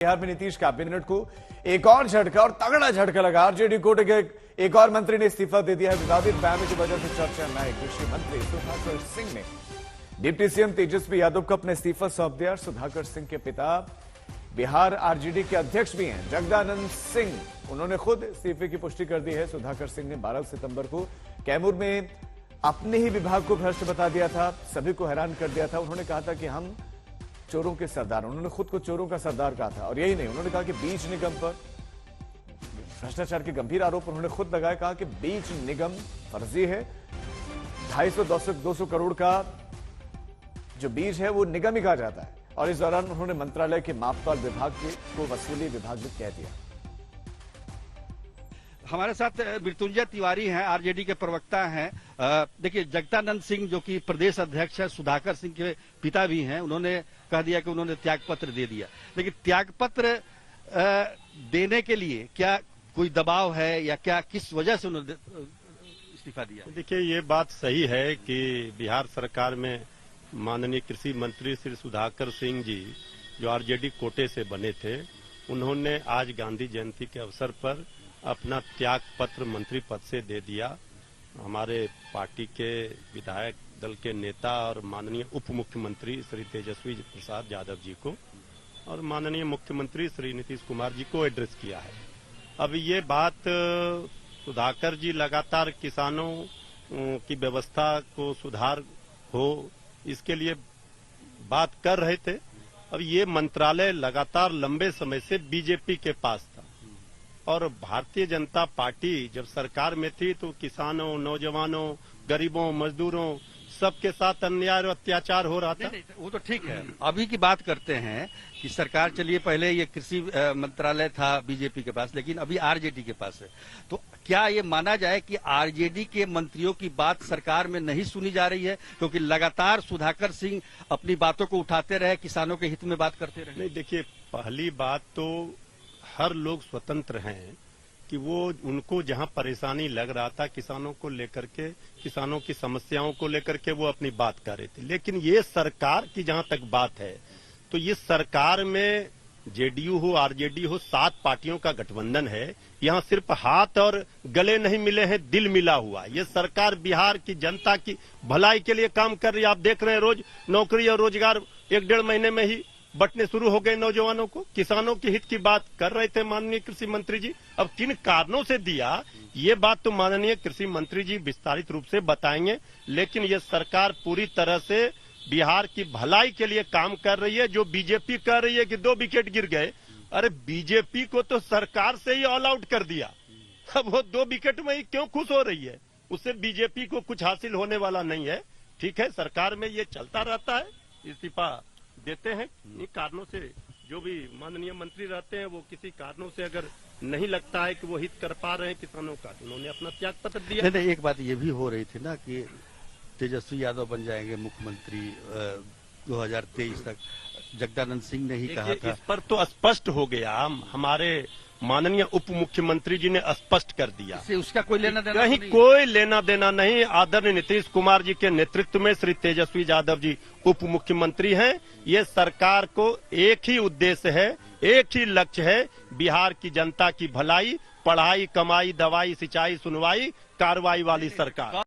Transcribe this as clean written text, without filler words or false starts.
बिहार में नीतीश कैबिनेट को एक और झटका और तगड़ा झटका लगा। आरजेडी कोटे के एक और मंत्री ने इस्तीफा दे दिया है। विवादित बयान की वजह से चर्चा में आए कृषि मंत्री सुधाकर सिंह ने डिप्टी सीएम तेजस्वी यादव को अपना इस्तीफा सौंप दिया। सुधाकर सिंह के पिता बिहार आरजेडी के अध्यक्ष भी हैं जगदानंद सिंह, उन्होंने खुद इस्तीफे की पुष्टि कर दी है। सुधाकर सिंह ने 12 सितंबर को कैमूर में अपने ही विभाग को भ्रष्ट बता दिया था, सभी को हैरान कर दिया था। उन्होंने कहा था कि हम चोरों के सरदार, उन्होंने खुद को चोरों का सरदार कहा था। और यही नहीं, उन्होंने कहा कि बीज निगम पर भ्रष्टाचार के गंभीर आरोप उन्होंने खुद लगाया। कहा कि बीज निगम फर्जी है, 250 करोड़ का जो बीज है वो निगम ही कहा जाता है। और इस दौरान उन्होंने मंत्रालय के मापतौल विभाग को वसूली विभाग में कह दिया। हमारे साथ मृत्युंजय तिवारी हैं, आरजेडी के प्रवक्ता हैं। देखिए, जगदानंद सिंह जो कि प्रदेश अध्यक्ष है, सुधाकर सिंह के पिता भी हैं, उन्होंने कह दिया कि उन्होंने त्यागपत्र दे दिया। लेकिन त्यागपत्र देने के लिए क्या कोई दबाव है या क्या, किस वजह से उन्होंने इस्तीफा दिया? देखिए, ये बात सही है कि बिहार सरकार में माननीय कृषि मंत्री श्री सुधाकर सिंह जी जो आरजेडी कोटे से बने थे, उन्होंने आज गांधी जयंती के अवसर पर अपना त्याग पत्र मंत्री पद से दे दिया। हमारे पार्टी के विधायक दल के नेता और माननीय उप मुख्यमंत्री श्री तेजस्वी प्रसाद यादव जी को और माननीय मुख्यमंत्री श्री नीतीश कुमार जी को एड्रेस किया है। अब ये बात सुधाकर जी लगातार किसानों की व्यवस्था को सुधार हो, इसके लिए बात कर रहे थे। अब ये मंत्रालय लगातार लंबे समय से बीजेपी के पास था और भारतीय जनता पार्टी जब सरकार में थी तो किसानों, नौजवानों, गरीबों, मजदूरों सबके साथ अन्याय और अत्याचार हो रहा था। नहीं, वो तो ठीक है। अभी की बात करते हैं कि सरकार, चलिए पहले ये कृषि मंत्रालय था बीजेपी के पास, लेकिन अभी आरजेडी के पास है। तो क्या ये माना जाए कि आरजेडी के मंत्रियों की बात सरकार में नहीं सुनी जा रही है, क्योंकि लगातार सुधाकर सिंह अपनी बातों को उठाते रहे, किसानों के हित में बात करते रहे? नहीं, देखिए, पहली बात तो हर लोग स्वतंत्र हैं कि वो उनको जहां परेशानी लग रहा था किसानों को लेकर के, किसानों की समस्याओं को लेकर के वो अपनी बात कर रहे थे। लेकिन ये सरकार की जहां तक बात है तो ये सरकार में जेडीयू हो, आरजेडी हो, 7 पार्टियों का गठबंधन है। यहाँ सिर्फ हाथ और गले नहीं मिले हैं, दिल मिला हुआ। ये सरकार बिहार की जनता की भलाई के लिए काम कर रही है। आप देख रहे हैं रोज नौकरी और रोजगार 1-1.5 महीने में ही बंटने शुरू हो गए नौजवानों को। किसानों के हित की बात कर रहे थे माननीय कृषि मंत्री जी। अब किन कारणों से दिया ये बात तो माननीय कृषि मंत्री जी विस्तारित रूप से बताएंगे। लेकिन ये सरकार पूरी तरह से बिहार की भलाई के लिए काम कर रही है। जो बीजेपी कह रही है कि 2 विकेट गिर गए, अरे बीजेपी को तो सरकार से ही ऑल आउट कर दिया। अब वो 2 विकेट में ही क्यों खुश हो रही है? उससे बीजेपी को कुछ हासिल होने वाला नहीं है। ठीक है, सरकार में ये चलता रहता है, इस्तीफा देते हैं इन कारणों से। जो भी माननीय मंत्री रहते हैं वो किसी कारणों से अगर नहीं लगता है कि वो हित कर पा रहे हैं किसानों का, तो उन्होंने अपना त्याग पत्र दिया। नहीं, एक बात ये भी हो रही थी ना कि तेजस्वी यादव बन जाएंगे मुख्यमंत्री 2023 तक, जगदानंद सिंह ने ही कहा था। इस पर तो स्पष्ट हो गया, हमारे माननीय उप मुख्यमंत्री जी ने स्पष्ट कर दिया। उसका कोई लेना देना नहीं, कोई लेना देना नहीं। आदरणीय नीतीश कुमार जी के नेतृत्व में श्री तेजस्वी यादव जी उप मुख्यमंत्री हैं। ये सरकार को एक ही उद्देश्य है, एक ही लक्ष्य है, बिहार की जनता की भलाई, पढ़ाई, कमाई, दवाई, सिंचाई, सुनवाई, कार्रवाई वाली सरकार।